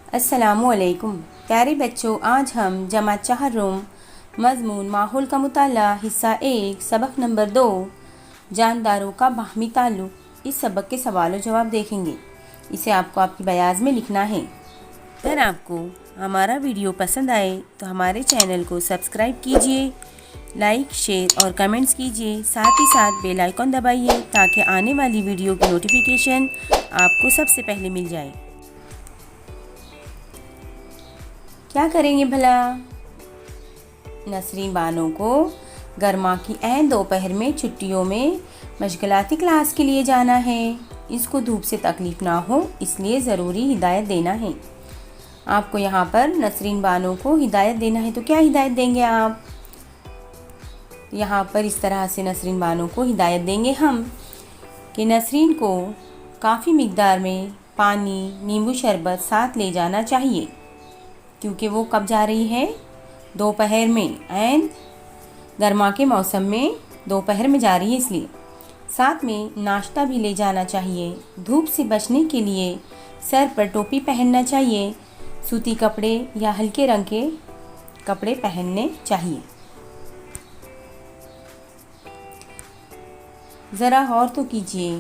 अस्सलामुअलैकुम प्यारे बच्चों, आज हम जमात चाहरुम मज़मून माहौल का मुताला हिस्सा 1 सबक नंबर 2 जानदारों का बाहमी ताल्लुक़ इस सबक के सवाल जवाब देखेंगे। इसे आपको आपकी बयाज में लिखना है। अगर आपको हमारा वीडियो पसंद आए तो हमारे चैनल को सब्सक्राइब कीजिए, लाइक शेयर और कमेंट्स कीजिए। साथ ही साथ बेल आइकॉन दबाइए ताकि आने वाली वीडियो की नोटिफिकेशन आपको सबसे पहले मिल जाए। क्या करेंगे भला? नसरीन बानो को गर्मा की ऐन दोपहर में छुट्टियों में मशगलाती क्लास के लिए जाना है। इसको धूप से तकलीफ़ ना हो इसलिए ज़रूरी हिदायत देना है। आपको यहाँ पर नसरीन बानो को हिदायत देना है, तो क्या हिदायत देंगे आप? यहाँ पर इस तरह से नसरीन बानो को हिदायत देंगे हम कि नसरीन को काफ़ी मिक़दार में पानी, नींबू शरबत साथ ले जाना चाहिए, क्योंकि वो कब जा रही है? दोपहर में, ऐन गर्मा के मौसम में दोपहर में जा रही है, इसलिए साथ में नाश्ता भी ले जाना चाहिए। धूप से बचने के लिए सर पर टोपी पहनना चाहिए। सूती कपड़े या हल्के रंग के कपड़े पहनने चाहिए। ज़रा गौर तो कीजिए।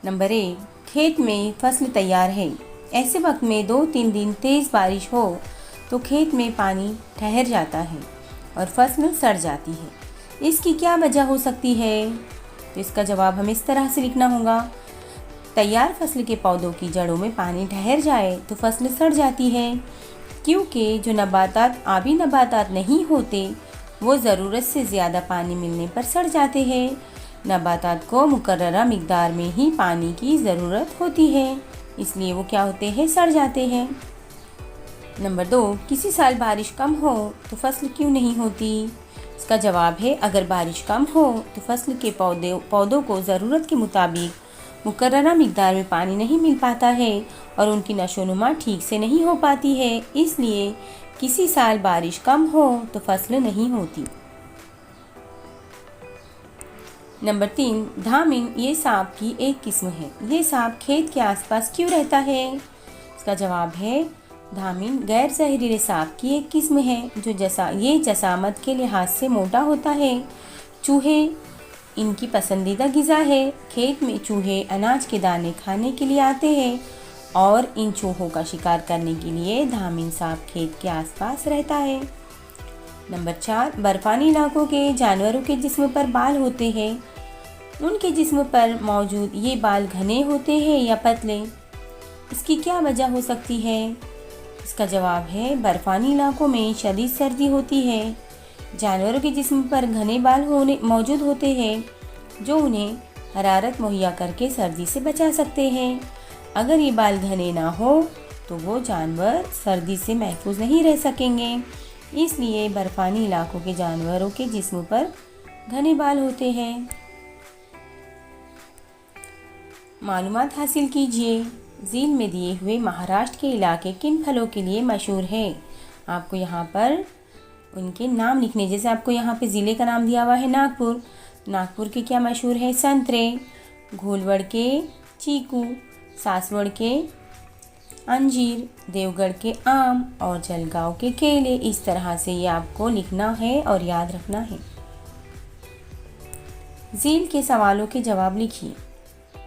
नंबर 1, खेत में फसल तैयार है। ऐसे वक्त में 2-3 दिन तेज़ बारिश हो तो खेत में पानी ठहर जाता है और फसल सड़ जाती है। इसकी क्या वजह हो सकती है? तो इसका जवाब हमें इस तरह से लिखना होगा। तैयार फसल के पौधों की जड़ों में पानी ठहर जाए तो फसल सड़ जाती है, क्योंकि जो नबातात आबी नबातात नहीं होते वो ज़रूरत से ज़्यादा पानी मिलने पर सड़ जाते हैं। नबातात को मुकर्ररा मिक़दार में ही पानी की ज़रूरत होती है, इसलिए वो क्या होते हैं? सड़ जाते हैं। नंबर 2, किसी साल बारिश कम हो तो फसल क्यों नहीं होती? इसका जवाब है, अगर बारिश कम हो तो फसल के पौधों को ज़रूरत के मुताबिक मुकर्ररा मिक़दार में पानी नहीं मिल पाता है और उनकी नशोनुमा ठीक से नहीं हो पाती है, इसलिए किसी साल बारिश कम हो तो फसल नहीं होती। नंबर 3, धामिन ये सांप की एक किस्म है। ये सांप खेत के आसपास क्यों रहता है? इसका जवाब है, धामिन गैर जहरीले सांप की एक किस्म है जो ये जसामत के लिहाज से मोटा होता है। चूहे इनकी पसंदीदा ग़िज़ा है। खेत में चूहे अनाज के दाने खाने के लिए आते हैं और इन चूहों का शिकार करने के लिए धामिन सांप खेत के आसपास रहता है। नंबर 4, बर्फ़ानी इलाकों के जानवरों के जिस्म पर बाल होते हैं। उनके जिस्म पर मौजूद ये बाल घने होते हैं या पतले? इसकी क्या वजह हो सकती है? इसका जवाब है, बर्फ़ानी इलाकों में शदीद सर्दी होती है। जानवरों के जिस्म पर घने बाल मौजूद होते हैं जो उन्हें हरारत मुहैया करके सर्दी से बचा सकते हैं। अगर ये बाल घने ना हो तो वो जानवर सर्दी से महफूज नहीं रह सकेंगे, इसलिए बर्फ़ानी इलाकों के जानवरों के जिस्म पर घने बाल होते हैं। मालूमात हासिल कीजिए। झील में दिए हुए महाराष्ट्र के इलाके किन फलों के लिए मशहूर है? आपको यहाँ पर उनके नाम लिखने, जैसे आपको यहाँ पे ज़िले का नाम दिया हुआ है नागपुर। नागपुर के क्या मशहूर है? संतरे। घोलवड़ के चीकू, सासवड़ के अंजीर, देवगढ़ के आम और जलगांव के केले। इस तरह से ये आपको लिखना है और याद रखना है। झील के सवालों के जवाब लिखिए।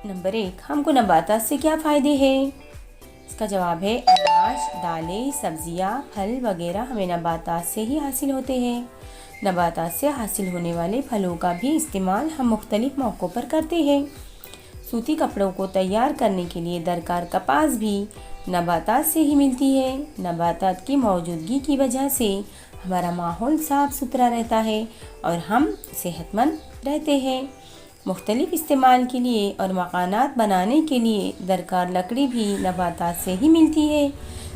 नंबर 1, हमको नबातात से क्या फ़ायदे हैं? इसका जवाब है, अनाज, दालें, सब्जियां, फल वगैरह हमें नबातात से ही हासिल होते हैं। नबातात से हासिल होने वाले फलों का भी इस्तेमाल हम मुख्तलिफ मौक़ों पर करते हैं। सूती कपड़ों को तैयार करने के लिए दरकार कपास भी नबातात से ही मिलती है। नबातात की मौजूदगी की वजह से हमारा माहौल साफ़ सुथरा रहता है और हम सेहतमंद रहते हैं। मुख्तलिफ इस्तेमाल के लिए और मकानात बनाने के लिए दरकार लकड़ी भी नबातात से ही मिलती है।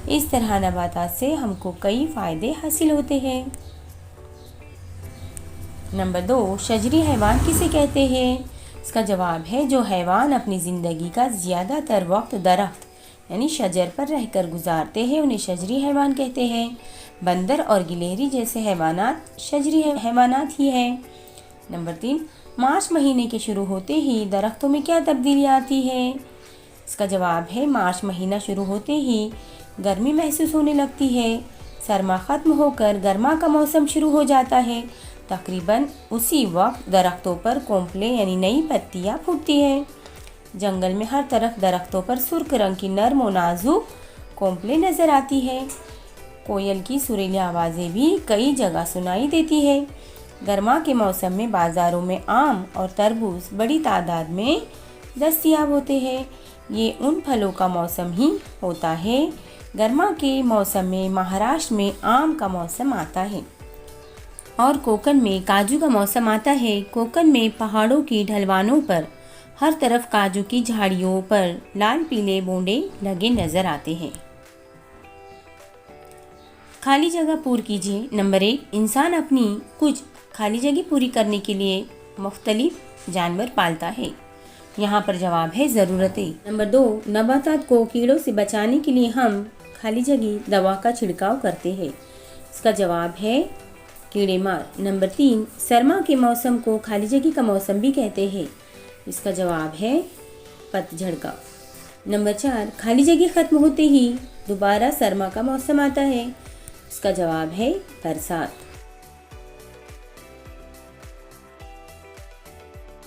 इस तरह नबातात से हमको कई फ़ायदे हासिल होते हैं। नंबर 2, शजरी हैवान किसे कहते हैं? इसका जवाब है, जो हैवान अपनी ज़िंदगी का ज़्यादातर वक्त दरख्त यानी शजर पर रहकर गुजारते हैं उन्हें शजरी हैवान कहते हैं। बंदर और गिलहरी जैसे हैवानात शजरी हैवानात ही हैं। नंबर 3, मार्च महीने के शुरू होते ही दरख्तों में क्या तब्दीली आती है? इसका जवाब है मार्च महीना शुरू होते ही गर्मी महसूस होने लगती है। सरमा ख़त्म होकर गर्मा का मौसम शुरू हो जाता है। तकरीबन उसी वक्त दरख्तों पर कोंपले यानी नई पत्तियाँ फूटती हैं। जंगल में हर तरफ दरख्तों पर सुर्ख रंग की नर्म और नाजुक कोंपले नज़र आती है। कोयल की सुरीली आवाज़ें भी कई जगह सुनाई देती है। गर्मा के मौसम में बाज़ारों में आम और तरबूज बड़ी तादाद में दस्तयाब होते हैं। ये उन फलों का मौसम ही होता है। गर्मा के मौसम में महाराष्ट्र में आम का मौसम आता है और कोकण में काजू का मौसम आता है। कोकण में पहाड़ों की ढलवानों पर हर तरफ काजू की झाड़ियों पर लाल पीले बूंदे लगे नजर आते हैं। खाली जगह पूरी कीजिए। नंबर 1, इंसान अपनी कुछ खाली जगह पूरी करने के लिए मुख्तलिफ जानवर पालता है। यहाँ पर जवाब है ज़रूरतें। नंबर 2, नबातात को कीड़ों से बचाने के लिए हम खाली जगह दवा का छिड़काव करते हैं। इसका जवाब है कीड़े मार। नंबर 3, सरमा के मौसम को खाली जगह का मौसम भी कहते हैं। इसका जवाब है पतझड़ का। नंबर 4, खाली जगह खत्म होते ही दोबारा सरमा का मौसम आता है। इसका जवाब है बरसात।